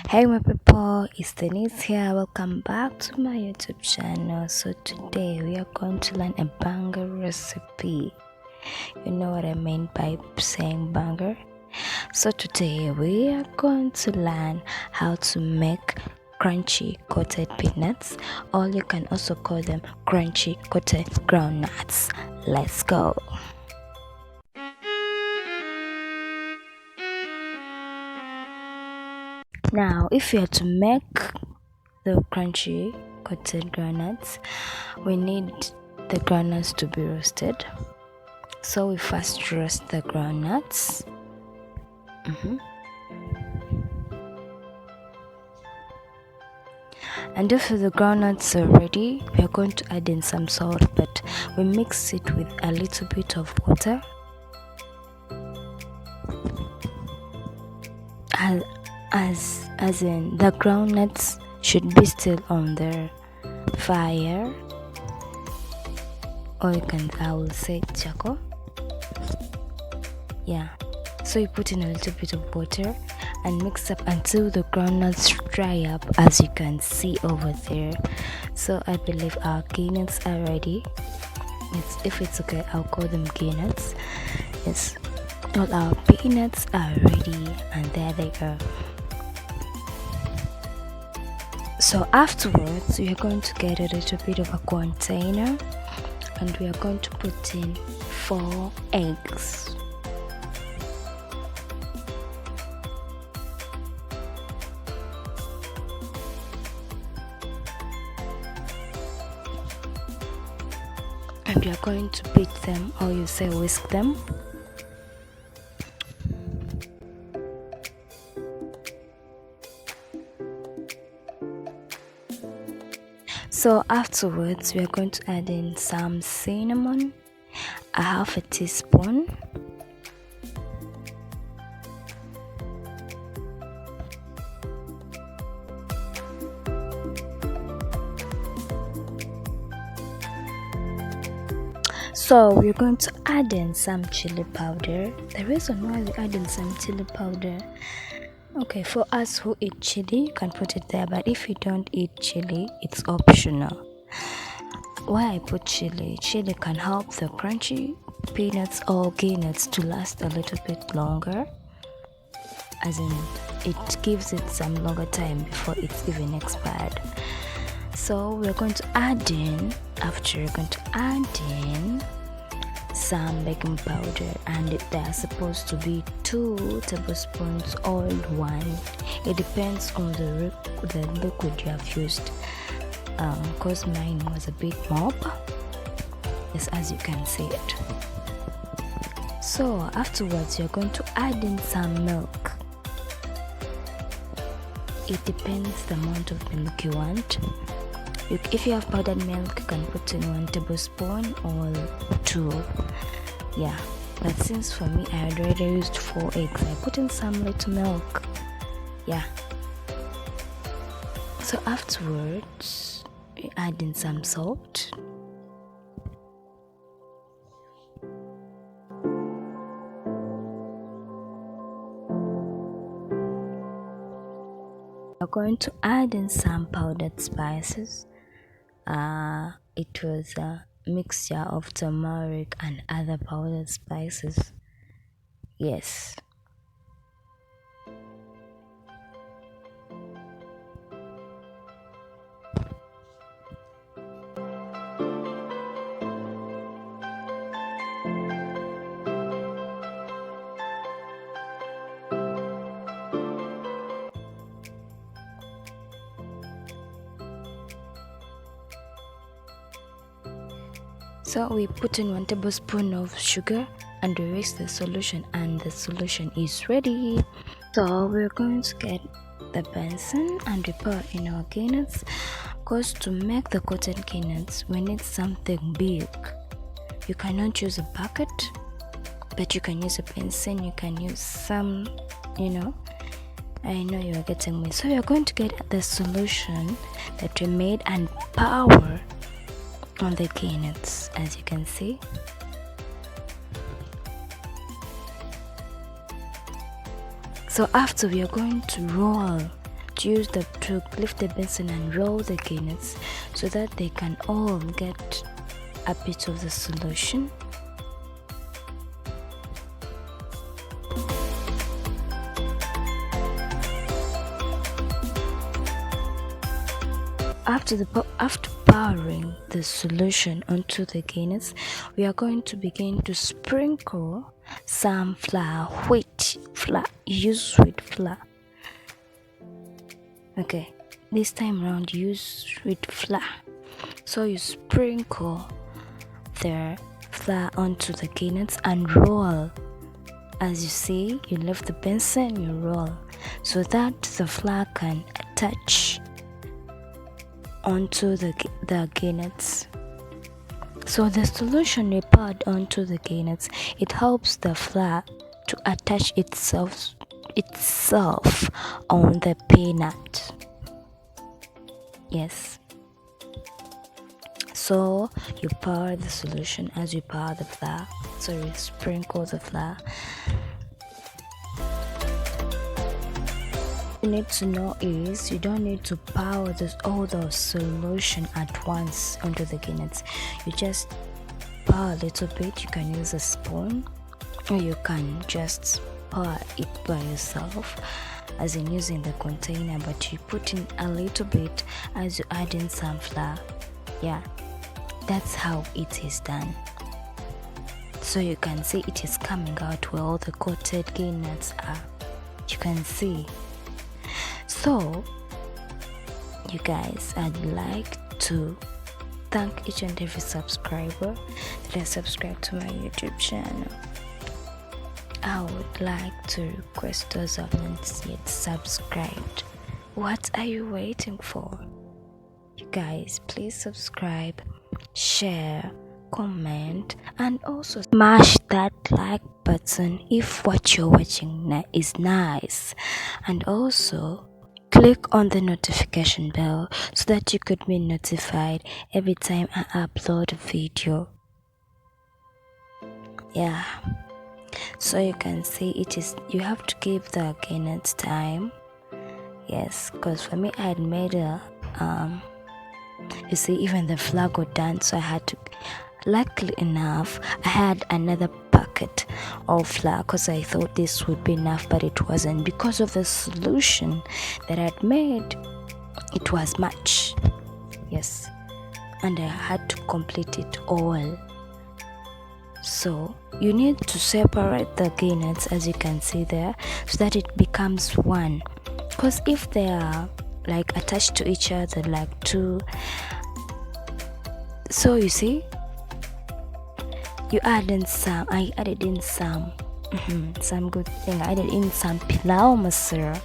Hey my people, it's Denise here. Welcome back to my YouTube channel. So today we are going to learn a banger recipe. You know what I mean by saying banger? So today we are going to learn how to make crunchy coated peanuts, or you can also call them crunchy coated groundnuts. Let's go. Now, if you are to make the crunchy coated groundnuts, we need the groundnuts to be roasted. So we first roast the groundnuts. And after the groundnuts are ready, we are going to add in some salt, but we mix it with a little bit of water. As in, the groundnuts should be still on the fire, or I will say charcoal. Yeah, so you put in a little bit of water and mix up until the groundnuts dry up, as you can see over there. So I believe our peanuts are ready. If it's okay, I'll call them peanuts. Yes, all our peanuts are ready, and there they are. So afterwards, we are going to get a little bit of a container, and we are going to put in 4 eggs. And we are going to beat them, or you say whisk them. So afterwards, we are going to add in some cinnamon, a half a teaspoon, so we're going to add in some chili powder. The reason why we add in some chili powder, okay, for us who eat chili, you can put it there, but if you don't eat chili, it's optional. Why I put chili can help the crunchy peanuts or peanuts to last a little bit longer, as in it gives it some longer time before it's even expired. So we're going to add in, after you're going to add in some baking powder, and they are supposed to be 2 tablespoons or 1. It depends on the liquid you have used, because mine was a bit mop, yes, as you can see it. So afterwards, you're going to add in some milk. It depends the amount of milk you want. If you have powdered milk, you can put in 1 tablespoon or 2. Yeah, but since for me I had already used 4 eggs, I put in some little milk. Yeah. So afterwards, we add in some salt. We're going to add in some powdered spices. It was a mixture of turmeric and other powdered spices. Yes. So we put in 1 tablespoon of sugar and we whisk the solution, and the solution is ready. So we're going to get the basin and we pour in our peanuts, because to make the coated peanuts we need something big. You cannot use a bucket, but you can use a basin, you can use some, I know you are getting me. So you're going to get the solution that we made and pour on the peanuts, as you can see. So after, we are going to roll use to lift the basin and roll the groundnuts so that they can all get a bit of the solution. After pouring the solution onto the groundnuts, we are going to begin to sprinkle some flour, wheat flour. Use wheat flour. Okay, this time around use wheat flour. So you sprinkle the flour onto the groundnuts and roll. As you see, you lift the basin, you roll so that the flour can attach onto the groundnuts. So the solution we poured onto the groundnuts, it helps the flour to attach itself on the peanut. Yes. So you pour the solution as you pour the flour. So you sprinkle the flour. You need to know is you don't need to pour all the solution at once onto the groundnuts. You just pour a little bit. You can use a spoon, or you can just pour it by yourself, as in using the container, but you put in a little bit as you add in some flour. Yeah, that's how it is done. So you can see it is coming out where all the coated groundnuts are. You can see. So you guys, I'd like to thank each and every subscriber that has subscribed to my YouTube channel. I would like to request those who have not yet subscribed. What are you waiting for? You guys, please subscribe, share, comment, and also smash that like button if what you're watching is nice. And also click on the notification bell so that you could be notified every time I upload a video. Yeah. So you can see you have to give the groundnuts time. Yes, because for me I had made you see, even the flour got done, so I had to, luckily enough, I had another packet of flour because I thought this would be enough, but it wasn't. Because of the solution that I had made, it was much. Yes, and I had to complete it all. So you need to separate the groundnuts, as you can see there, so that it becomes one. Because if they are like attached to each other like two, so you see, you add in some. I added in some good thing. I added in some pilawo masala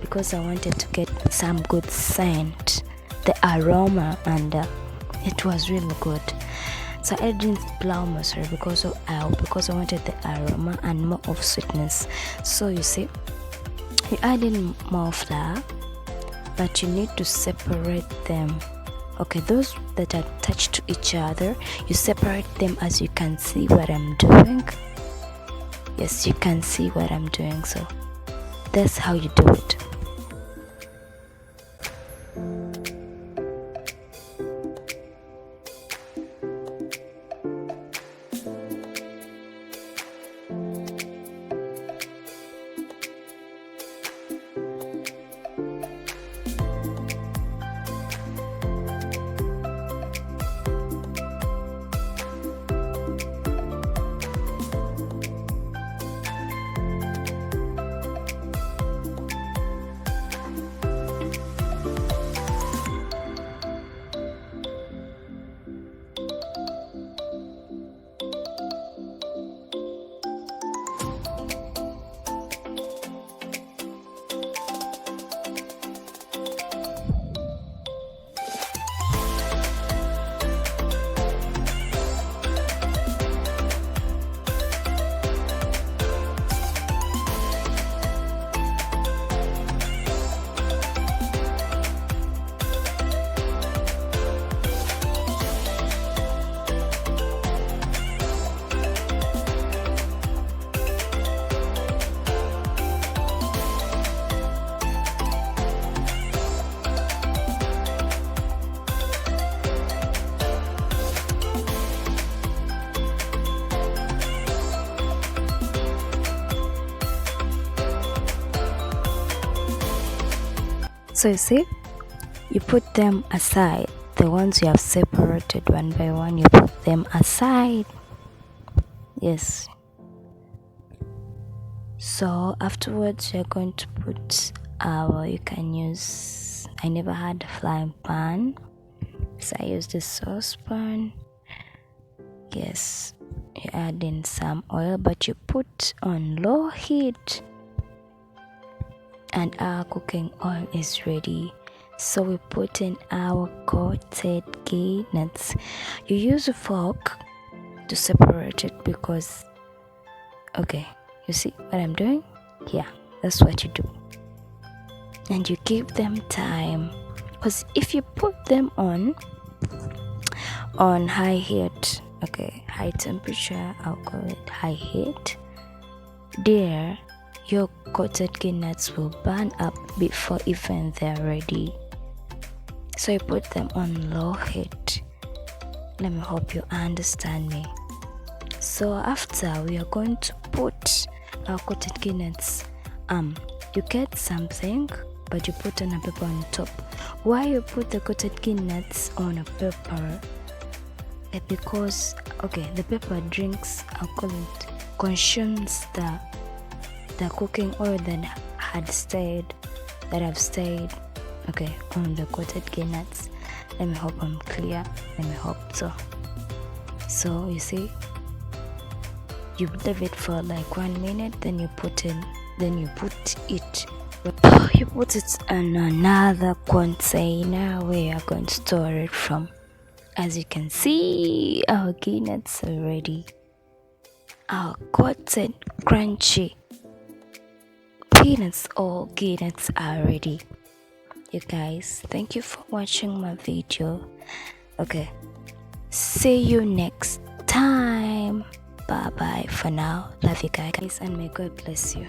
because I wanted to get some good scent, the aroma, and it was really good. So I didn't pilawo masala because I wanted the aroma and more of sweetness. So you see, you add in more flour, but you need to separate them. Okay, those that are attached to each other, you separate them, as you can see what I'm doing. Yes, you can see what I'm doing. So that's how you do it. So you see, you put them aside. The ones you have separated one by one, you put them aside. Yes. So afterwards, you're going to put you can use, I never had a frying pan, so I used the saucepan. Yes, you add in some oil, but you put on low heat, and our cooking oil is ready. So we put in our coated nuts. You use a fork to separate it because, okay, you see what I'm doing? Yeah, that's what you do. And you give them time, because if you put them on high heat, okay, high temperature, I'll call it high heat, there your coated nuts will burn up before even they're ready. So you put them on low heat. Let me hope you understand me. So after, we are going to put our coated nuts. You get something, but you put on a paper on top. Why you put the coated nuts on a paper? Because, okay, the paper drinks, I'll call it, consumes the cooking oil that have stayed, okay, on the coated nuts. Let me hope I'm clear. Let me hope so. So you see, you leave it for like 1 minute, then you put it in another container where you're going to store it from. As you can see, our nuts are ready. Our coated crunchy peanuts or nuts are ready. You guys, thank you for watching my video. Okay, see you next time. Bye bye for now. Love you guys, and may God bless you.